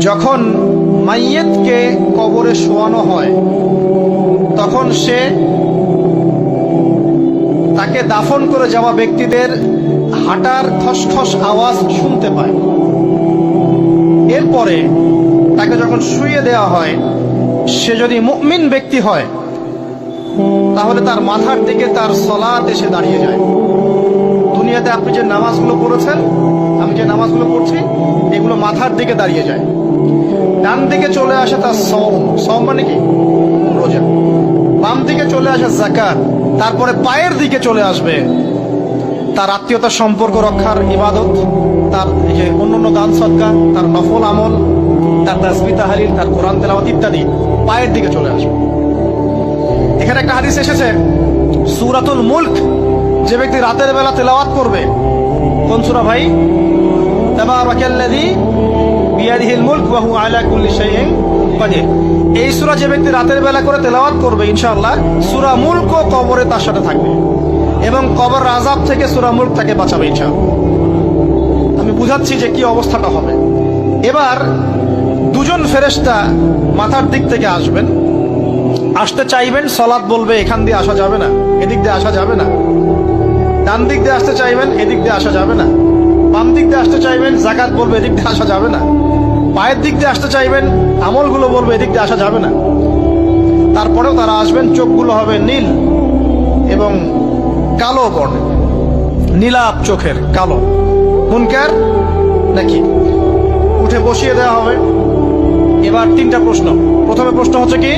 যখন মাইয়েতকে কবরে শোয়ানো হয় তখন সে তাকে দাফন করে যাওয়া ব্যক্তিদের হাঁটার খসখস আওয়াজ শুনতে পায়। এরপরে তাকে যখন শুইয়ে দেওয়া হয়, সে যদি মুমিন ব্যক্তি হয় তাহলে তার মাথার দিকে তার সালাত এসে দাঁড়িয়ে যায়। দুনিয়াতে আপনি যে নামাজগুলো পড়েছেন, আমি যে নামাজগুলো পড়ছি, এগুলো মাথার দিকে দাঁড়িয়ে যায়। ডান দিকে চলে আসে তার সওম মানে কি? রোজা। বাম দিকে চলে আসে যাকাত। তারপরে পায়ের দিকে চলে আসবে তার আত্মীয়তার সম্পর্ক রক্ষার ইবাদত, তার যে অন্যান্য দান সদকা, তার নফল আমল, তার তাসবিহ তাহলিল, তার কোরআন তেলাওয়াত ইত্যাদি পায়ের দিকে চলে আসবে। এখানে একটা হাদিস এসেছে, সূরাতুল মুলক যে ব্যক্তি রাতের বেলা তেলাওয়াত করবে, কোন সূরা ভাই? তাবারাকাল্লাযী বিয়াদিহিল মুলক ওয়া হুয়া আলা কুল্লি শাইইন কাদির। এই সূরা যে ব্যক্তি রাতের বেলা করে তেলাওয়াত করবে, ইনশাআল্লাহ সূরা মুলকও কবরে তার সাথে থাকবে এবং কবর আযাব থেকে সূরা মুলক তাকে বাঁচাবে ইনশাআল্লাহ। আমি বুঝাচ্ছি যে কি অবস্থাটা হবে। এবার দুজন ফেরেশতা মাথার দিক থেকে আসবেন, আসতে চাইবেন, সালাত বলবে এখান দিয়ে আসা যাবে না, এদিক দিয়ে আসা যাবে না। ডান দিক দিয়ে আসতে চাইবেন, এদিক দিয়ে আসা যাবে না। বাম দিক দিয়ে আসতে চাইবেন, যাকাত বলবে এদিক দিয়ে আসা যাবে না। পায়ের দিক দিয়ে আসতে চাইবেন, আমলগুলো বলবে এদিক দিয়ে আসা যাবে না। তারপরেও তারা আসবেন, চোখগুলো হবে নীল এবং কালো বর্ণের, নীলাপ চোখের, কালো। মুনকার নাকি? উঠে বসিয়ে দেওয়া হবে। এবার তিনটা প্রশ্ন। প্রথমে প্রশ্ন হচ্ছে কি?